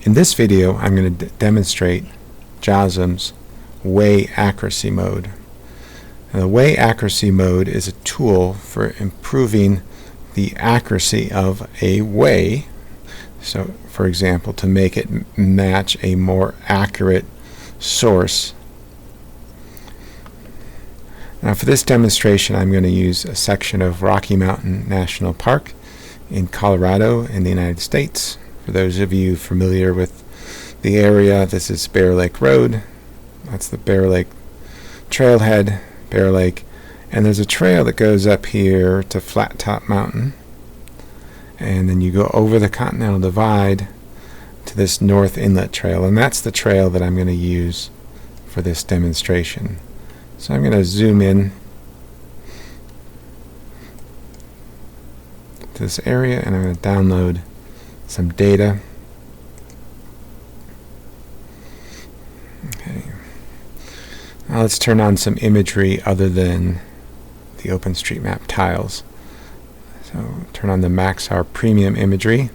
In this video, I'm going to demonstrate JOSM's way accuracy mode. Now, the way accuracy mode is a tool for improving the accuracy of a way. So, for example, to make it match a more accurate source. Now, for this demonstration, I'm going to use a section of Rocky Mountain National Park in Colorado in the United States. For those of you familiar with the area, this is Bear Lake Road. That's the Bear Lake trailhead, Bear Lake. And there's a trail that goes up here to Flat Top Mountain. And then you go over the Continental Divide to this North Inlet Trail. And that's the trail that I'm going to use for this demonstration. So I'm going to zoom in to this area and I'm going to download some data. Okay. Now let's turn on some imagery other than the OpenStreetMap tiles. So turn on the Maxar Premium imagery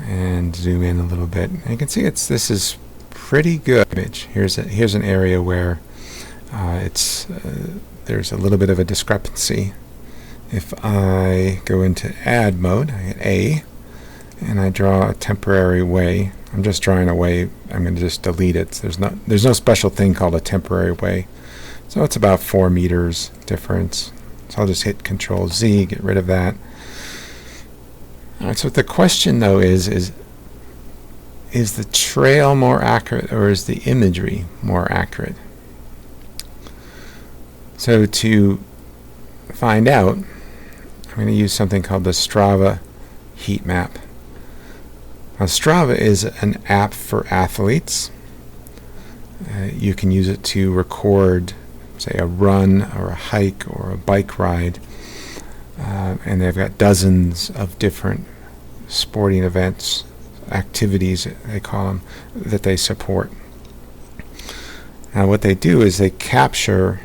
and zoom in a little bit. And you can see this is pretty good image. Here's an area where there's a little bit of a discrepancy. If I go into add mode, I hit A, and I draw a temporary way. I'm just drawing a way. I'm going to just delete it. There's no special thing called a temporary way. So it's about 4 meters difference. So I'll just hit Control Z, get rid of that. All right. So the question though is the trail more accurate or is the imagery more accurate? So to find out, I'm going to use something called the Strava heat map. Now, Strava is an app for athletes. You can use it to record, say, a run or a hike or a bike ride. And they've got dozens of different sporting events, activities, they call them, that they support. Now, what they do is they capture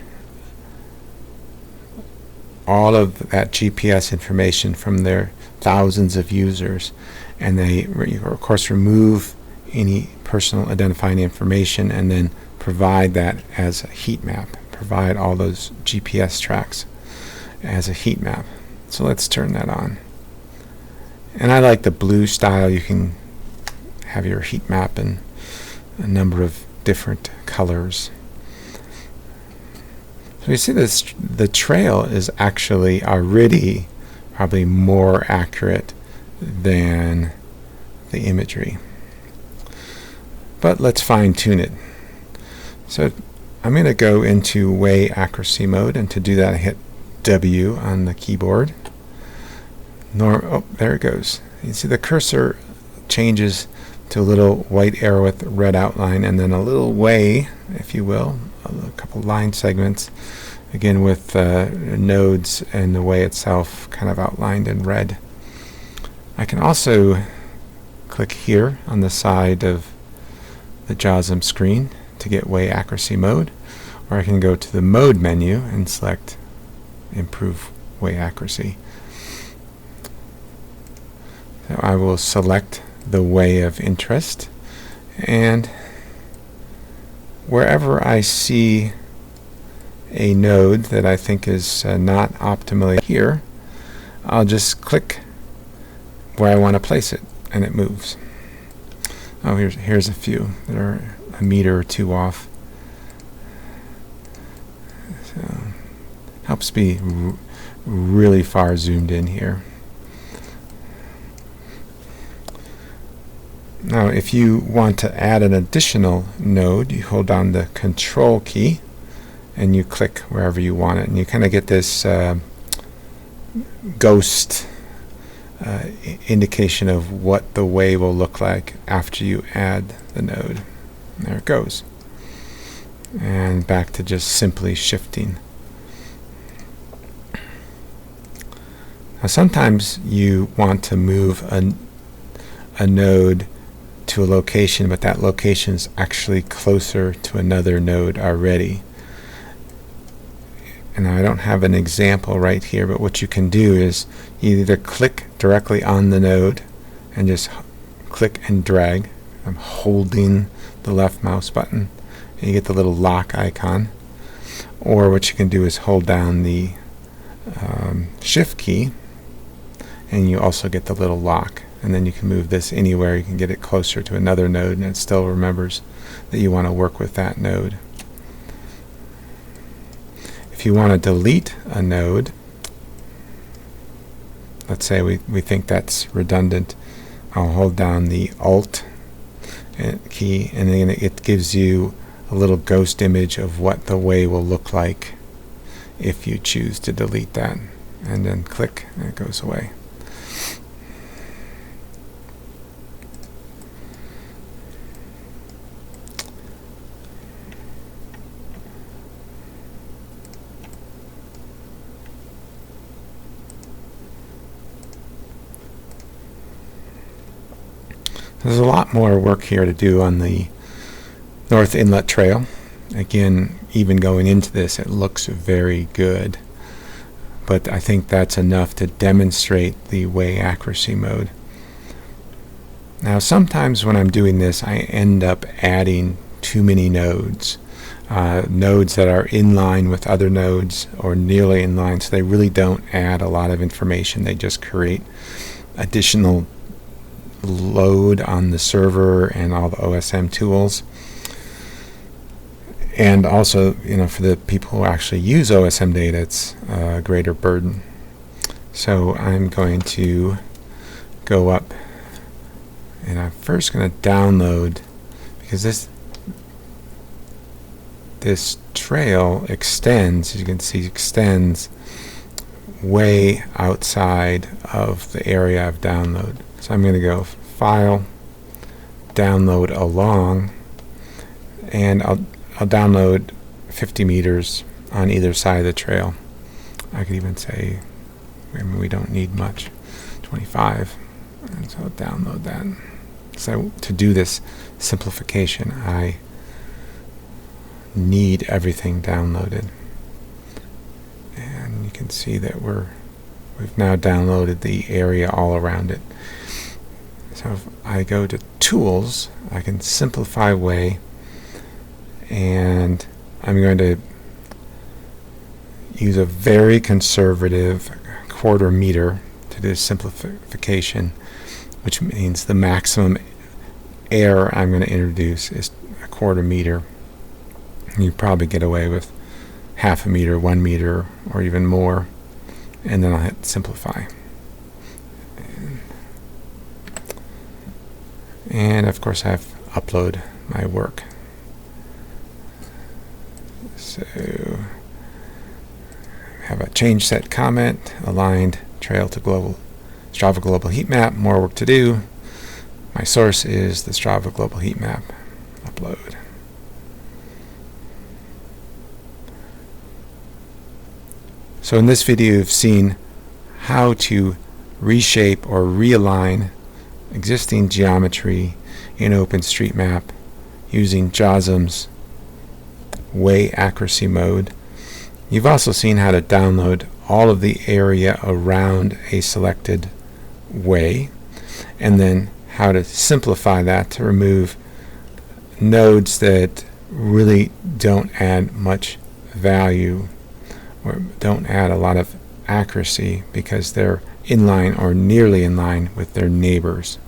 all of that GPS information from their thousands of users, and they of course remove any personal identifying information and then provide that as a heat map, provide all those GPS tracks as a heat map. So let's turn that on. And I like the blue style. You can have your heat map in a number of different colors. So you see this, the trail is actually already probably more accurate than the imagery. But let's fine tune it. So I'm going to go into way accuracy mode, and to do that I hit W on the keyboard. Oh, there it goes. You see the cursor changes to a little white arrow with red outline, and then a little way, if you will, a couple line segments, again with nodes and the way itself kind of outlined in red. I can also click here on the side of the JOSM screen to get way accuracy mode, or I can go to the mode menu and select improve way accuracy. So I will select the way of interest, and wherever I see a node that I think is not optimally here, I'll just click where I want to place it and it moves. Oh, here's a few that are a meter or two off. So helps be really far zoomed in here. Now, if you want to add an additional node, you hold down the Control key and you click wherever you want it, and you kind of get this ghost indication of what the way will look like after you add the node. And there it goes. And back to just simply shifting. Now, sometimes you want to move a node to a location, but that location is actually closer to another node already. And I don't have an example right here, but what you can do is you either click directly on the node and just click and drag. I'm holding the left mouse button, and you get the little lock icon. Or what you can do is hold down the shift key, and you also get the little lock, and then you can move this anywhere. You can get it closer to another node, and it still remembers that you want to work with that node. If you want to delete a node, let's say we think that's redundant, I'll hold down the Alt key, and then it gives you a little ghost image of what the way will look like if you choose to delete that, and then click and it goes away. There's a lot more work here to do on the North Inlet Trail. Again, even going into this, it looks very good, but I think that's enough to demonstrate the way accuracy mode. Now, sometimes when I'm doing this, I end up adding too many nodes, nodes that are in line with other nodes or nearly in line, so they really don't add a lot of information. They just create additional load on the server and all the OSM tools. And also, for the people who actually use OSM data, it's a greater burden. So I'm going to go up, and I'm first going to download, because this trail extends, as you can see, extends way outside of the area I've downloaded. So I'm going to go File, Download Along, and I'll download 50 meters on either side of the trail. I could even say, we don't need much, 25, and so I'll download that. So to do this simplification, I need everything downloaded, and you can see that we've now downloaded the area all around it. So if I go to Tools, I can simplify way, and I'm going to use a very conservative quarter meter to do simplification, which means the maximum error I'm going to introduce is a quarter meter. You probably get away with half a meter, 1 meter, or even more, and then I'll hit simplify. And of course I have to upload my work. So we have a change set comment, aligned trail to Strava global heat map, more work to do. My source is the Strava global heat map. Upload. So in this video you've seen how to reshape or realign existing geometry in OpenStreetMap using JOSM's way accuracy mode. You've also seen how to download all of the area around a selected way, and then how to simplify that to remove nodes that really don't add much value or don't add a lot of accuracy because they're in line or nearly in line with their neighbors.